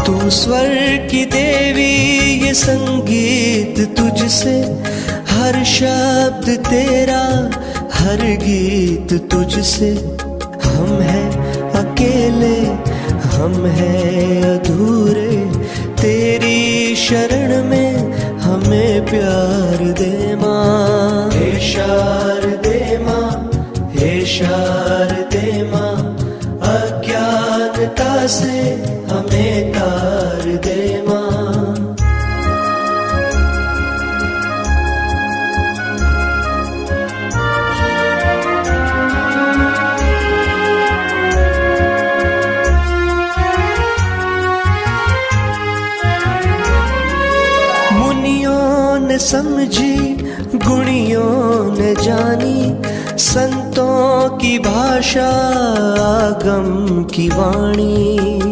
तू स्वर की देवी, ये संगीत तुझसे, हर शब्द तेरा, हर गीत तुझसे। हम हैं अकेले, हम हैं अधूरे, तेरी शरण में हमें प्यार दे माँ। हे शारदे माँ, हे शारदे माँ, अज्ञानता से हमें तार दे माँ। मुनियों ने समझी, गुणियों ने जानी, संतों की भाषा, आगम की वाणी।